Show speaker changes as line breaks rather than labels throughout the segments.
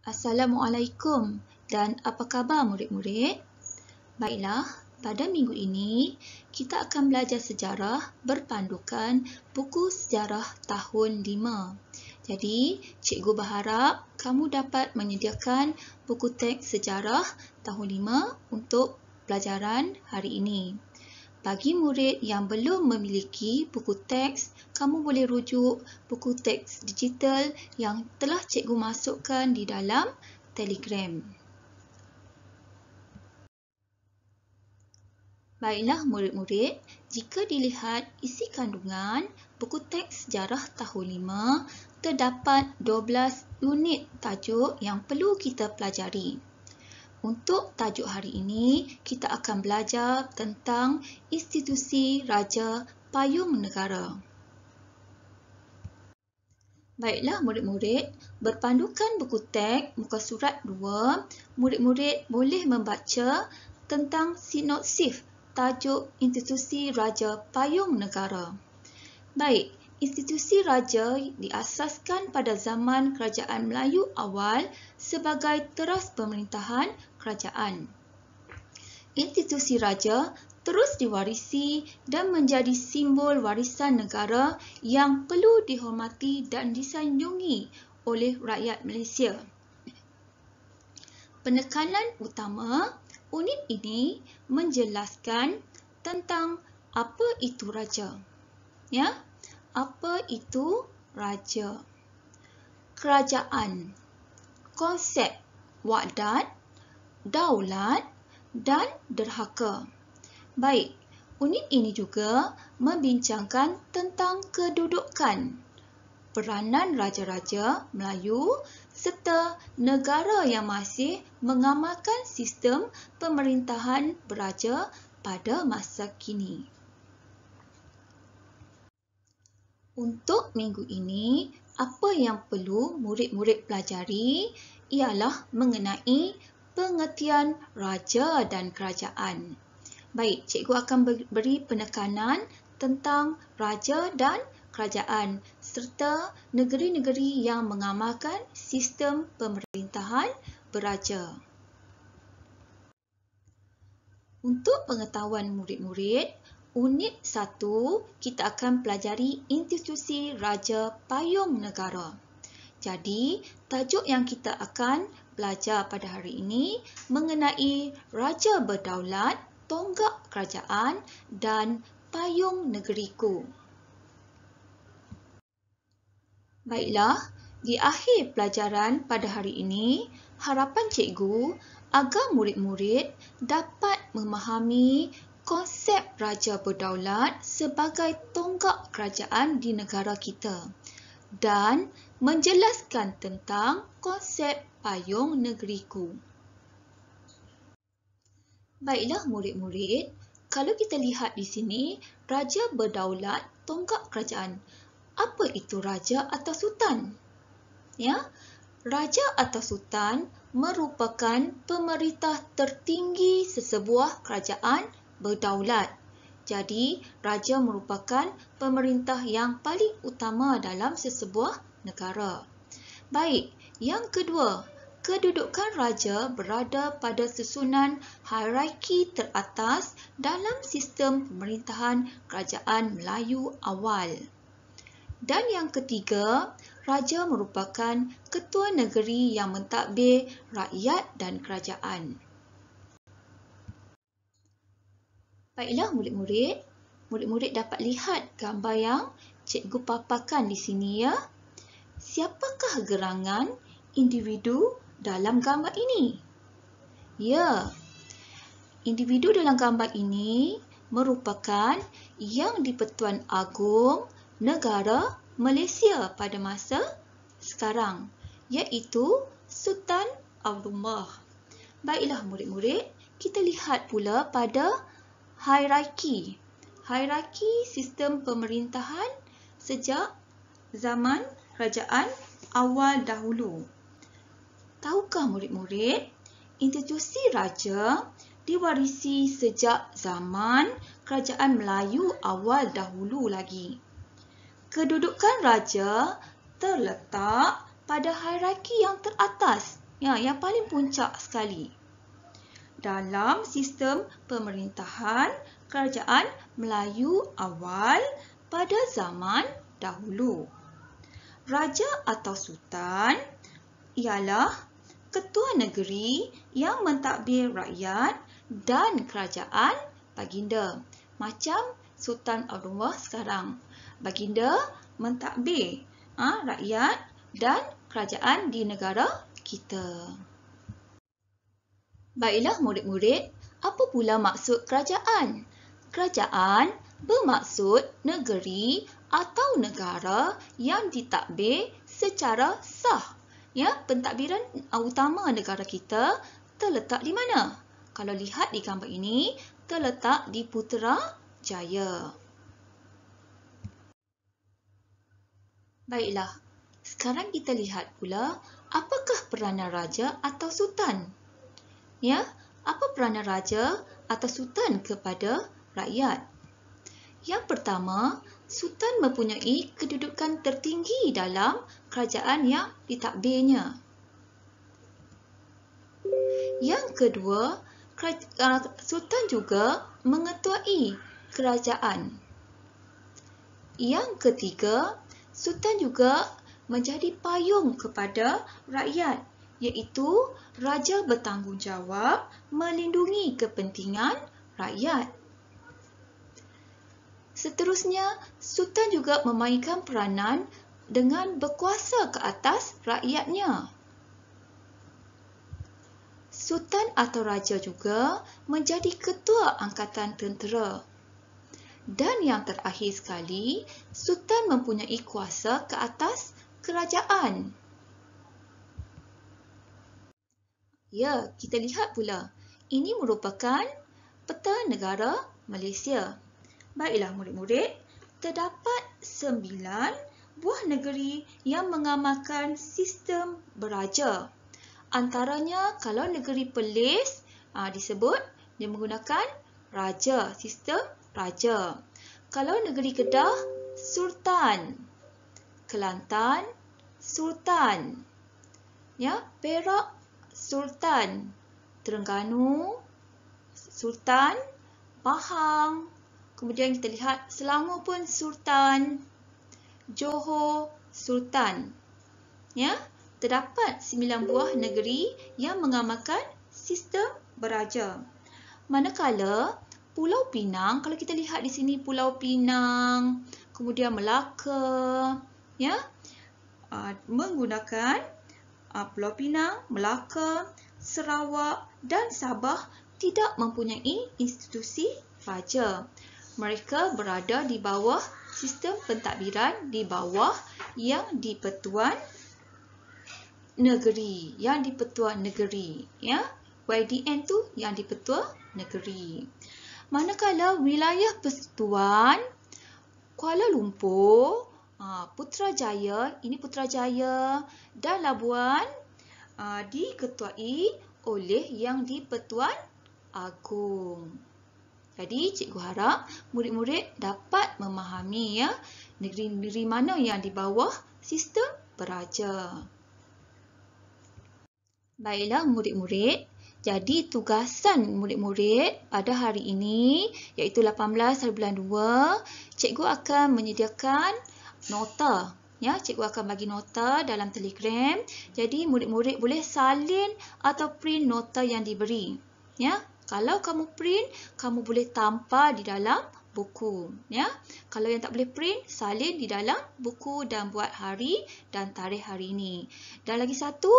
Assalamualaikum dan apa khabar murid-murid? Baiklah, pada minggu ini kita akan belajar sejarah berpandukan buku sejarah tahun 5. Jadi, cikgu berharap kamu dapat menyediakan buku teks sejarah tahun 5 untuk pelajaran hari ini. Bagi murid yang belum memiliki buku teks, kamu boleh rujuk buku teks digital yang telah cikgu masukkan di dalam Telegram. Baiklah murid-murid, jika dilihat isi kandungan buku teks sejarah tahun 5, terdapat 12 unit tajuk yang perlu kita pelajari. Untuk tajuk hari ini, kita akan belajar tentang institusi Raja Payung Negara. Baiklah murid-murid, berpandukan buku teks muka surat 2, murid-murid boleh membaca tentang sinopsis tajuk institusi Raja Payung Negara. Baik, institusi raja diasaskan pada zaman Kerajaan Melayu awal sebagai teras pemerintahan kerajaan. Institusi raja terus diwarisi dan menjadi simbol warisan negara yang perlu dihormati dan disanjungi oleh rakyat Malaysia. Penekanan utama unit ini menjelaskan tentang apa itu raja. Ya, apa itu raja? Kerajaan, konsep wahdat, daulat dan derhaka. Baik, unit ini juga membincangkan tentang kedudukan, peranan raja-raja Melayu serta negara yang masih mengamalkan sistem pemerintahan beraja pada masa kini. Untuk minggu ini, apa yang perlu murid-murid pelajari ialah mengenai pengertian raja dan kerajaan. Baik, cikgu akan beri penekanan tentang raja dan kerajaan serta negeri-negeri yang mengamalkan sistem pemerintahan beraja. Untuk pengetahuan murid-murid, Unit 1, kita akan pelajari institusi Raja Payung Negara. Jadi, tajuk yang kita akan belajar pada hari ini mengenai Raja Berdaulat, Tonggak Kerajaan dan Payung Negeriku. Baiklah, di akhir pelajaran pada hari ini, harapan cikgu agar murid-murid dapat memahami konsep Raja Berdaulat sebagai tonggak kerajaan di negara kita dan menjelaskan tentang konsep Payung Negeriku. Baiklah murid-murid, kalau kita lihat di sini, Raja Berdaulat, tonggak kerajaan. Apa itu raja atau sultan? Ya, raja atau sultan merupakan pemerintah tertinggi sesebuah kerajaan berdaulat. Jadi, raja merupakan pemerintah yang paling utama dalam sesebuah negara. Baik, yang kedua, kedudukan raja berada pada susunan hierarki teratas dalam sistem pemerintahan kerajaan Melayu awal. Dan yang ketiga, raja merupakan ketua negeri yang mentadbir rakyat dan kerajaan. Baiklah murid-murid dapat lihat gambar yang cikgu paparkan di sini ya. Siapakah gerangan individu dalam gambar ini? Ya, individu dalam gambar ini merupakan Yang di-Pertuan Agong Negara Malaysia pada masa sekarang, iaitu Sultan Abdullah. Baiklah murid-murid, kita lihat pula pada hierarki sistem pemerintahan sejak zaman kerajaan awal dahulu. Tahukah murid-murid, institusi raja diwarisi sejak zaman kerajaan Melayu awal dahulu lagi. Kedudukan raja terletak pada hierarki yang teratas Ya, yang paling puncak sekali. Dalam sistem pemerintahan kerajaan Melayu awal pada zaman dahulu. Raja atau sultan ialah ketua negeri yang mentadbir rakyat dan kerajaan baginda. Macam Sultan Abdullah sekarang. Baginda mentadbir rakyat dan kerajaan di negara kita. Baiklah murid-murid, apa pula maksud kerajaan? Kerajaan bermaksud negeri atau negara yang ditadbir secara sah. Ya, pentadbiran utama negara kita terletak di mana? Kalau lihat di gambar ini, terletak di Putrajaya. Baiklah, sekarang kita lihat pula apakah peranan raja atau sultan. Ya, apa peranan raja atau sultan kepada rakyat? Yang pertama, sultan mempunyai kedudukan tertinggi dalam kerajaan yang ditadbirnya. Yang kedua, sultan juga mengetuai kerajaan. Yang ketiga, sultan juga menjadi payung kepada rakyat, iaitu raja bertanggungjawab melindungi kepentingan rakyat. Seterusnya, sultan juga memainkan peranan dengan berkuasa ke atas rakyatnya. Sultan atau raja juga menjadi ketua angkatan tentera. Dan yang terakhir sekali, sultan mempunyai kuasa ke atas kerajaan. Ya, kita lihat pula. Ini merupakan peta negara Malaysia. Baiklah murid-murid, terdapat 9 buah negeri yang mengamalkan sistem beraja. Antaranya kalau negeri Perlis disebut dia menggunakan raja, sistem raja. Kalau negeri Kedah, sultan. Kelantan, sultan. Ya, Perak, sultan. Terengganu, sultan. Pahang. Kemudian kita lihat Selangor pun sultan. Johor, sultan. Ya, terdapat 9 buah negeri yang mengamalkan sistem beraja. Manakala Pulau Pinang, kalau kita lihat di sini Pulau Pinang, kemudian Melaka, ya, menggunakan Pulau Pinang, Melaka, Sarawak dan Sabah tidak mempunyai institusi raja. Mereka berada di bawah sistem pentadbiran di bawah yang di-Pertuan Negeri, ya. YDN tu yang di-Pertua Negeri. Manakala wilayah persekutuan Kuala Lumpur, Putrajaya, ini Putrajaya dan Labuan diketuai oleh yang di-Pertuan Agong. Jadi cikgu harap murid-murid dapat memahami ya negeri-negeri mana yang di bawah sistem beraja. Baiklah murid-murid, jadi tugasan murid-murid pada hari ini iaitu 18 hari bulan 2, cikgu akan menyediakan nota. Ya, cikgu akan bagi nota dalam Telegram. Jadi murid-murid boleh salin atau print nota yang diberi. Ya, kalau kamu print, kamu boleh tampal di dalam buku. Ya, kalau yang tak boleh print, salin di dalam buku dan buat hari dan tarikh hari ini. Dan lagi satu,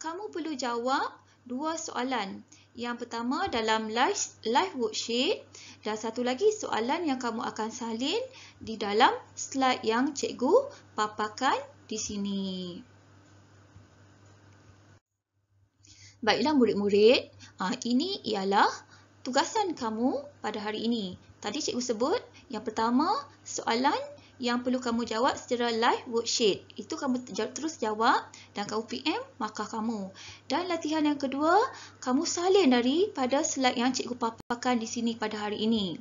kamu perlu jawab 2 soalan. Yang pertama dalam live worksheet dan satu lagi soalan yang kamu akan salin di dalam slide yang cikgu paparkan di sini. Baiklah murid-murid, ini ialah tugasan kamu pada hari ini. Tadi cikgu sebut yang pertama soalan yang perlu kamu jawab secara live worksheet. Itu kamu terus jawab dan kamu PM markah kamu. Dan latihan yang kedua, kamu salin daripada slide yang cikgu paparkan di sini pada hari ini.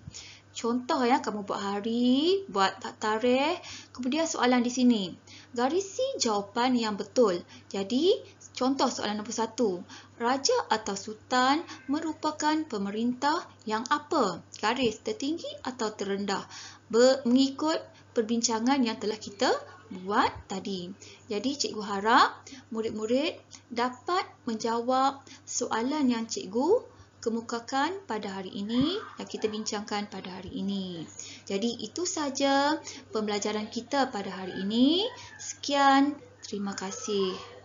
Contoh ya, kamu buat hari, buat tarikh, kemudian soalan di sini. Garisi jawapan yang betul. Jadi, Contoh soalan nombor 1. Raja atau sultan merupakan pemerintah yang apa? Garis tertinggi atau terendah? Mengikut perbincangan yang telah kita buat tadi. Jadi cikgu harap murid-murid dapat menjawab soalan yang cikgu kemukakan pada hari ini, yang kita bincangkan pada hari ini. Jadi itu saja pembelajaran kita pada hari ini. Sekian, terima kasih.